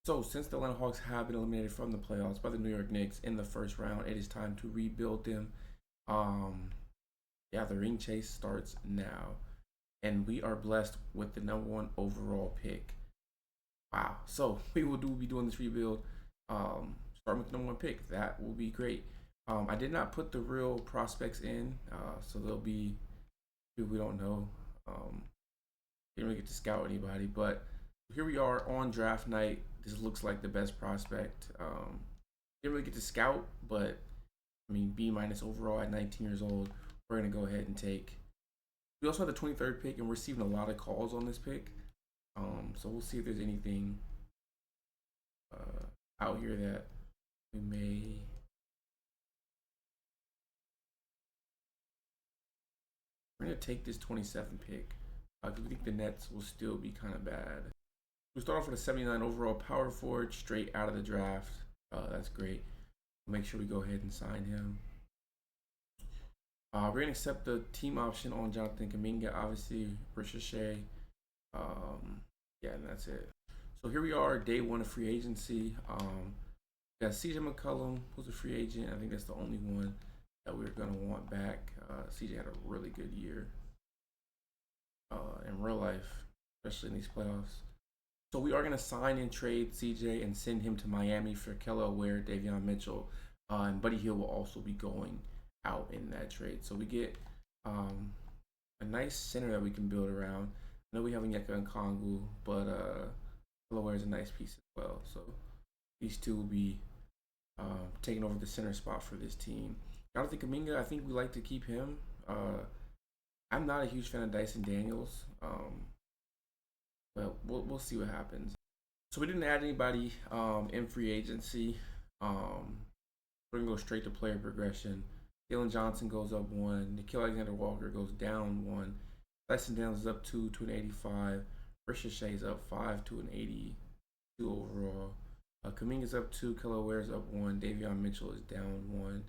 So, since the Atlanta Hawks have been eliminated from the playoffs by the New York Knicks in the first round, it is time to rebuild them. Um, yeah, the ring chase starts now, and we are blessed with the #1 overall pick. Wow! So we will be doing this rebuild. Starting with the #1 pick, that will be great. I did not put the real prospects in, so there'll be people we don't know. Didn't really get to scout anybody, but here we are on draft night. This looks like the best prospect. Didn't really get to scout, but I mean, B minus overall at 19 years old. We're gonna go ahead and take. We also have the 23rd pick, and we're receiving a lot of calls on this pick. So we'll see if there's anything out here that we may. We're gonna take this 27 pick because we think the Nets will still be kind of bad. We start off with a 79 overall power forward straight out of the draft. That's great. We'll make sure we go ahead and sign him. We're gonna accept the team option on Jonathan Kuminga, obviously Ricochet. Yeah, and that's it. So here we are, day one of free agency. We got CJ McCollum, who's a free agent. I think that's the only one that we're gonna want back. CJ had a really good year in real life, especially in these playoffs. So we are gonna sign and trade CJ and send him to Miami for Kelly Ware, Davion Mitchell, and Buddy Hield will also be going out in that trade. So we get a nice center that we can build around. I know we have Onyeka and Kongu, but Delaware is a nice piece as well. So these two will be taking over the center spot for this team. Jonathan Kuminga, I think we like to keep him. I'm not a huge fan of Dyson Daniels, but we'll see what happens. So we didn't add anybody in free agency. We're gonna go straight to player progression. Jalen Johnson goes up 1. Nickeil Alexander-Walker goes down 1. Dyson Daniels is up 2 to an 85. Ricochet is up 5 to an 82 overall. Kuminga's up 2. Kelly Ware is up 1. Davion Mitchell is down 1.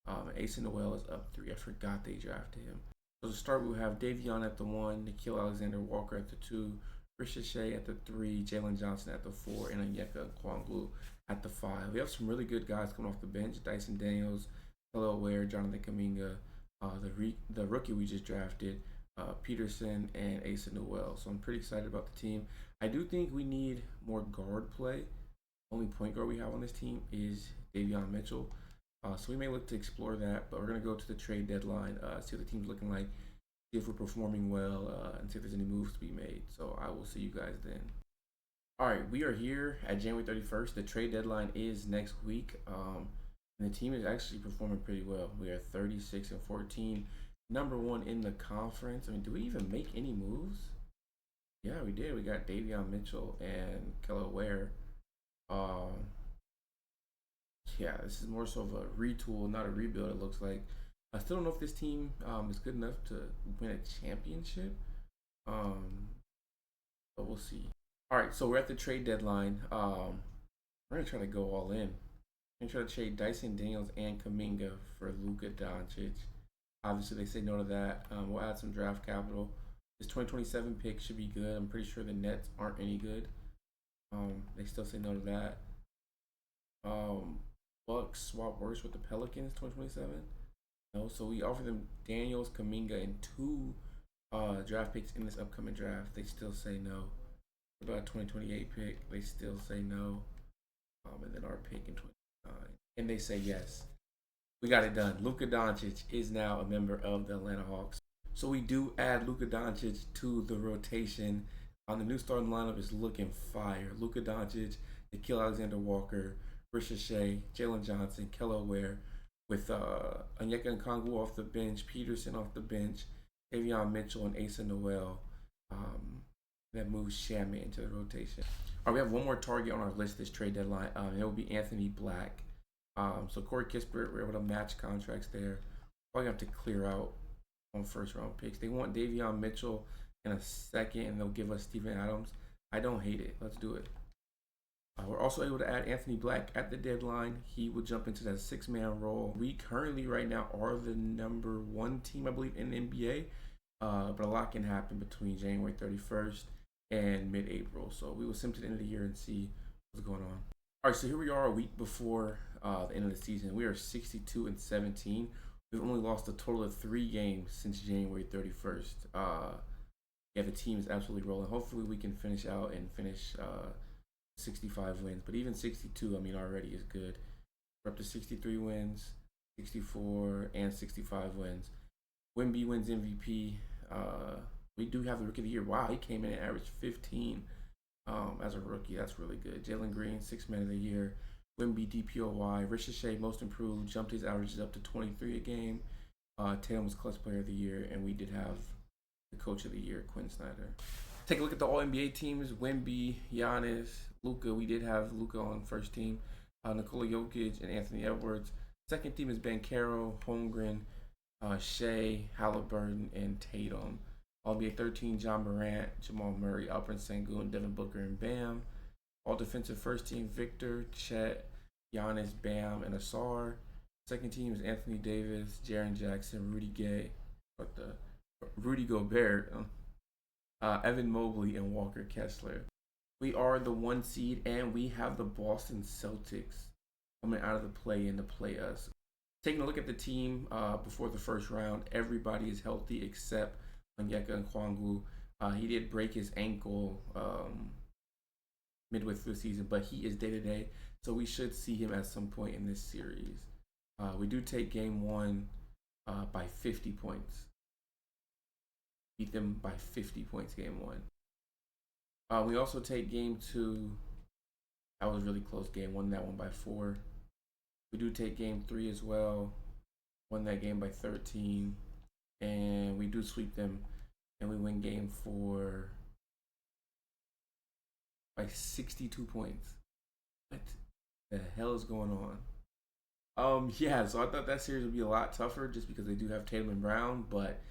Asa Noel is up 3. I forgot they drafted him. So to start, we'll have Davion at the 1, Nickeil Alexander-Walker at the 2, Ricochet at the 3, Jalen Johnson at the 4, and Onyeka Okongwu at the 5. We have some really good guys coming off the bench. Dyson Daniels, Kelly Ware, Jonathan Kuminga, the rookie we just drafted, Peterson, and Asa Noel. So I'm pretty excited about the team. I do think we need more guard play. Only point guard we have on this team is Davion Mitchell. So we may look to explore that, but we're going to go to the trade deadline, see what the team's looking like, see if we're performing well, and see if there's any moves to be made. So I will see you guys then. All right, we are here at January 31st. The trade deadline is next week, and the team is actually performing pretty well. We are 36 and 14, #1 in the conference. I mean, do we even make any moves? Yeah, we did. We got Davion Mitchell and Kelly Ware. Yeah, this is more so of a retool, not a rebuild, it looks like. I still don't know if this team is good enough to win a championship. But we'll see. All right, so we're at the trade deadline. We're going to try to go all in. We're going to try to trade Dyson Daniels and Kuminga for Luka Doncic. Obviously, they say no to that. We'll add some draft capital. This 2027 pick should be good. I'm pretty sure the Nets aren't any good. They still say no to that. Bucks swap worse with the Pelicans 2027. No, so we offer them Daniels, Kuminga, and 2 draft picks in this upcoming draft. They still say no. What about a 2028 pick? They still say no. And then our pick in 29. And they say yes. We got it done. Luka Doncic is now a member of the Atlanta Hawks. So we do add Luka Doncic to the rotation. The new starting lineup is looking fire. Luka Doncic, Nickeil Alexander-Walker, Ricochet, Jalen Johnson, Kelly Ware, with Onyeka Okongwu off the bench, Peterson off the bench, Davion Mitchell, and Asa Noel. That moves Shaman into the rotation. All right, we have one more target on our list this trade deadline. It will be Anthony Black. So Corey Kispert, we're able to match contracts there. Probably have to clear out on first round picks. They want Davion Mitchell in a second, and they'll give us Steven Adams. I don't hate it. Let's do it. We're also able to add Anthony Black at the deadline. He will jump into that 6-man role. We currently, right now, are the #1 team, I believe, in the NBA. But a lot can happen between January 31st and mid-April. So we will sim to the end of the year and see What's going on? All right, so here we are a week before the end of the season. We are 62-17. We've only lost a total of 3 games since January 31st. Yeah, the team is absolutely rolling. Hopefully, we can finish out and finish 65 wins. But even 62, I mean, already is good. We're up to 63 wins, 64, and 65 wins. Wemby wins MVP. We do have the Rookie of the Year. Wow, he came in and averaged 15 as a rookie. That's really good. Jalen Green, 6th Man of the Year. Wemby DPOY. Ricochet, Most Improved, jumped his averages up to 23 a game. Tatum was Clutch Player of the Year, and we did have the Coach of the Year, Quinn Snyder. Take a look at the All NBA teams: Wemby, Giannis, Luka. We did have Luka on first team. Nikola Jokic and Anthony Edwards. Second team is Banchero, Holmgren, Shea, Halliburton, and Tatum. All NBA 13, John Morant, Jamal Murray, Alperen Sengun, Devin Booker, and Bam. All defensive first team, Victor, Chet, Giannis, Bam, and Asar. Second team is Anthony Davis, Jaren Jackson, Rudy Gobert, Evan Mobley, and Walker Kessler. We are the 1 seed, and we have the Boston Celtics coming out of the play-in to play us. Taking a look at the team before the first round, everybody is healthy except Onyeka Okongwu. He did break his ankle midway through the season, but he is day-to-day, so we should see him at some point in this series. We do take game 1 by 50 points. Beat them by 50 points game 1. We also take game 2. That was really close. Game 1, that one by 4. We do take game 3 as well. Won that game by 13. And we do sweep them. And we win game 4 by 62 points. What the hell is going on? Yeah, so I thought that series would be a lot tougher just because they do have Tatum and Brown, but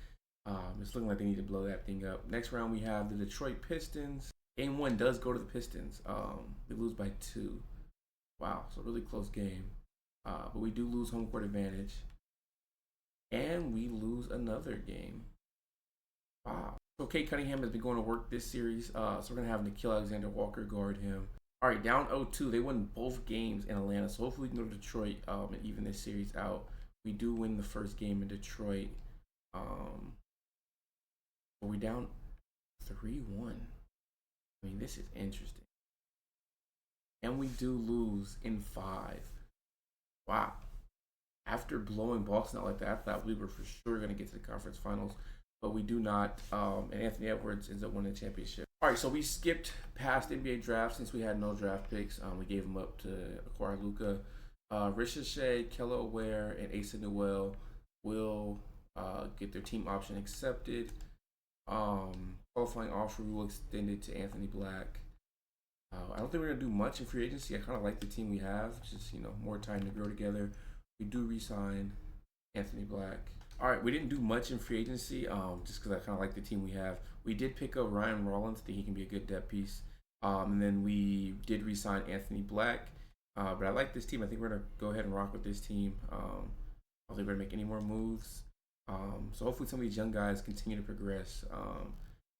it's looking like they need to blow that thing up. Next round, we have the Detroit Pistons. Game 1 does go to the Pistons. They lose by 2. Wow, so really close game. But we do lose home court advantage. And we lose another game. Wow. So Kate Cunningham has been going to work this series. So we're going to have Nickeil Alexander-Walker guard him. All right, down 0-2. They won both games in Atlanta. So hopefully we can go to Detroit and even this series out. We do win the first game in Detroit. But we're down 3-1. I mean, this is interesting. And we do lose in 5. Wow. After blowing Boston out like that, I thought we were for sure going to get to the conference finals, but we do not. And Anthony Edwards ends up winning the championship. All right, so we skipped past NBA draft since we had no draft picks. We gave them up to acquire Luka. Ricochet, Kello Ware, and Asa Newell will get their team option accepted. Qualifying offer rule extended to Anthony Black. I don't think we're gonna do much in free agency. I kind of like the team we have. Just more time to grow together. We do re-sign Anthony Black. All right, we didn't do much in free agency. Just because I kind of like the team we have. We did pick up Ryan Rollins. Think he can be a good depth piece. And then we did re-sign Anthony Black. But I like this team. I think we're gonna go ahead and rock with this team. I don't think we're gonna make any more moves. So hopefully some of these young guys continue to progress.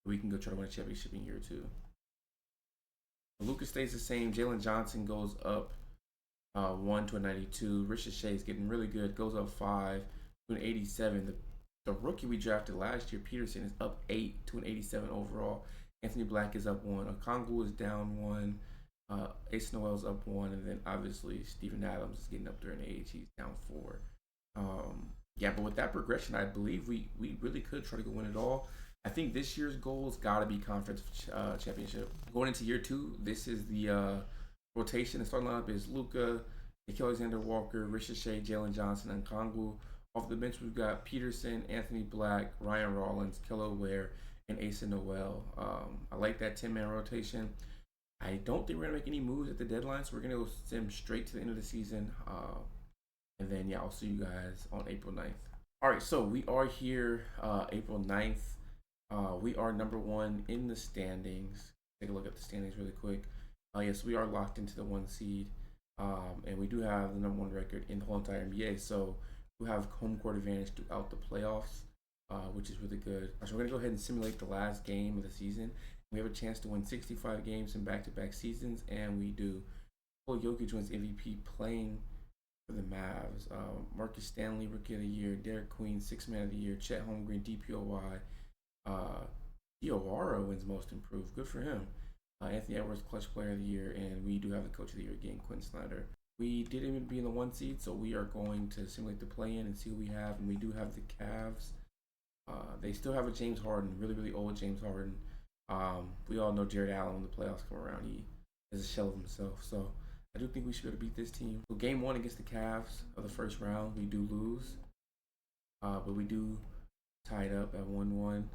We can go try to win a championship in year 2. Lucas stays the same. Jalen Johnson goes up 1 to a 92. Ricochet is getting really good. Goes up 5 to an 87. The rookie we drafted last year, Peterson, is up 8 to an 87 overall. Anthony Black is up 1. Okongwu is down 1. Ace Noel's up 1. And then obviously Steven Adams is getting up there in age. He's down 4. Yeah, but with that progression, I believe we really could try to go win it all. I think this year's goal's got to be conference championship. Going into year 2, this is the rotation. The starting lineup is Luka, Nickeil Alexander-Walker, Ricochet, Jalen Johnson, and Okongwu. Off the bench, we've got Peterson, Anthony Black, Ryan Rollins, Kello Ware, and Asa Noel. I like that 10-man rotation. I don't think we're going to make any moves at the deadline, so we're going to go sim straight to the end of the season. And then, yeah, I'll see you guys on April 9th. All right, so we are here April 9th. We are number 1 in the standings. Take a look at the standings really quick. Yes, we are locked into the 1 seed. And we do have the number 1 record in the whole entire NBA. So we have home court advantage throughout the playoffs, which is really good. So we're going to go ahead and simulate the last game of the season We have a chance to win 65 games in back-to-back seasons, and we do. Nikola Jokic wins MVP playing for the Mavs. Marcus Stanley, Rookie of the Year. Derek Queen, Sixth Man of the Year. Chet Holmgren, DPOY. Diawara wins Most Improved. Good for him. Anthony Edwards, Clutch Player of the Year, and we do have the Coach of the Year again, Quinn Snyder. We didn't even be in the 1 seed, so we are going to simulate the play-in and see what we have. And we do have the Cavs. They still have a James Harden, really, really old James Harden. We all know Jared Allen when the playoffs come around. He is a shell of himself. So I do think we should be able to beat this team. So game 1 against the Cavs of the first round, we do lose. But we do tie it up at 1-1.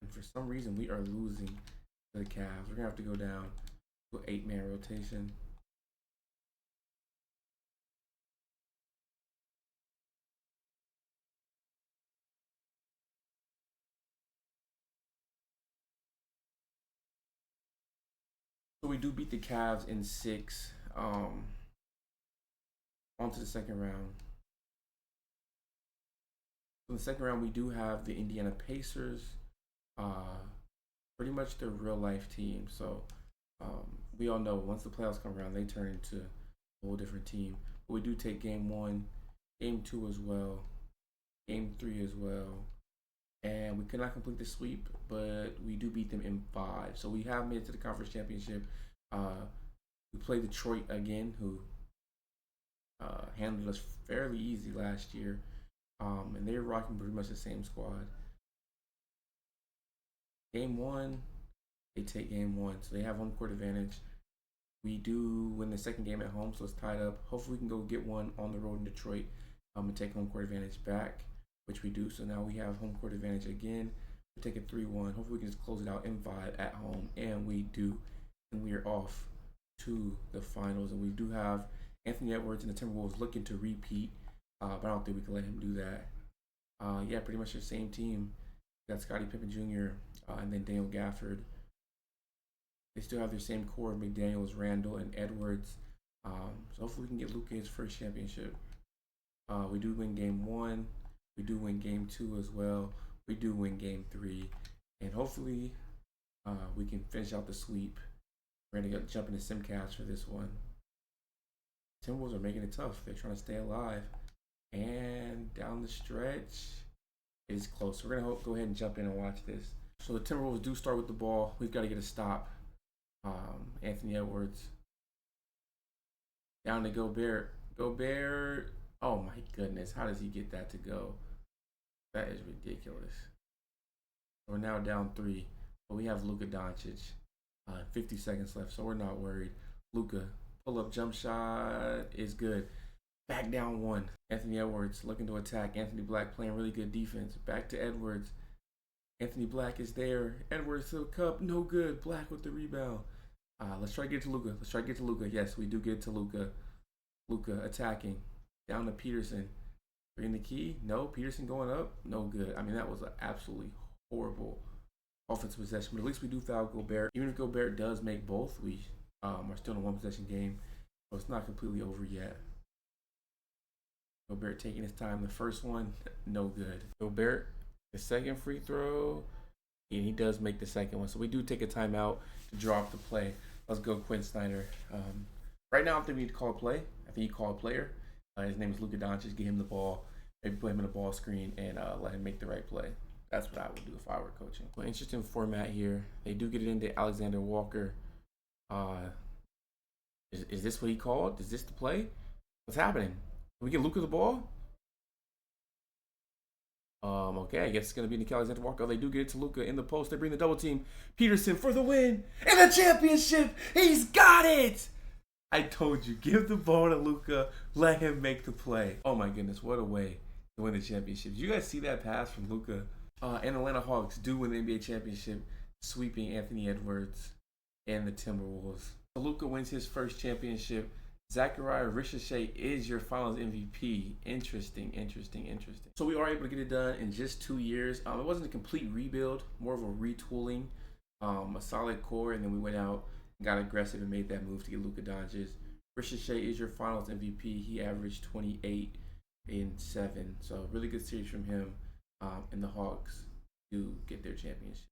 And for some reason, we are losing to the Cavs. We're going to have to go down to an 8-man rotation. So we do beat the Cavs in 6. On to the second round. In the second round, we do have the Indiana Pacers. Pretty much their real life team. So we all know once the playoffs come around, they turn into a whole different team. But we do take game 1, game 2 as well, game 3 as well. And we could not complete the sweep, but we do beat them in 5. So we have made it to the conference championship. We play Detroit again, who handled us fairly easy last year. And they're rocking pretty much the same squad. Game 1, they take game 1. So they have home court advantage. We do win the second game at home, so it's tied up. Hopefully we can go get one on the road in Detroit and take home court advantage back, which we do. So now we have home court advantage again. We take it 3-1. Hopefully we can just close it out in 5 at home, and we do. And we are off to the finals. And we do have Anthony Edwards and the Timberwolves looking to repeat, but I don't think we can let him do that. Yeah, pretty much the same team. We got Scottie Pippen Jr. And then Daniel Gafford. They still have their same core of McDaniels, Randall, and Edwards. So hopefully we can get Luka his first championship. We do win game 1. We do win game 2 as well. We do win game 3. And hopefully we can finish out the sweep. We're going to jump into SimCast for this one. Timberwolves are making it tough. They're trying to stay alive. And down the stretch, it is close. So we're going to go ahead and jump in and watch this. So the Timberwolves do start with the ball. We've got to get a stop. Anthony Edwards. Down to Gobert. Gobert. Oh my goodness. How does he get that to go? That is ridiculous. We're now down 3. But we have Luka Doncic. 50 seconds left, so we're not worried. Luka, pull-up jump shot is good. Back down 1. Anthony Edwards looking to attack. Anthony Black playing really good defense. Back to Edwards. Anthony Black is there. Edwards to the cup. No good. Black with the rebound. Let's try to get to Luka. Yes, we do get to Luka. Luka attacking. Down to Peterson. Bring the key. No. Peterson going up. No good. I mean, that was an absolutely horrible offensive possession. But at least we do foul Gobert. Even if Gobert does make both, we are still in a 1-possession game. So it's not completely over yet. Gobert taking his time. The first one, no good. Gobert, the second free throw, and he does make the second one. So we do take a timeout to draw up the play. Let's go, Quinn Snyder. Right now, I think we need to call a play. I think you call a player. His name is Luka Doncic. Give him the ball. Maybe put him in a ball screen and let him make the right play. That's what I would do if I were coaching. Well, interesting format here. They do get it into Alexander Walker. Is this what he called? Is this the play? What's happening? Can we get Luka the ball? Okay, I guess it's going to be Nickeil Alexander Walker. They do get it to Luka in the post. They bring the double team. Peterson for the win. And the championship. He's got it. I told you, give the ball to Luka. Let him make the play. Oh my goodness, what a way to win the championship. Did you guys see that pass from Luka? And Atlanta Hawks do win the NBA championship, sweeping Anthony Edwards and the Timberwolves. So Luka wins his first championship. Zachariah Ricochet is your finals MVP. Interesting. So we are able to get it done in just 2 years. It wasn't a complete rebuild, more of a retooling, a solid core, and then we went out and got aggressive and made that move to get Luka Doncic. Ricochet is your finals MVP. He averaged 28 in 7. So really good series from him. And the Hawks do get their championship.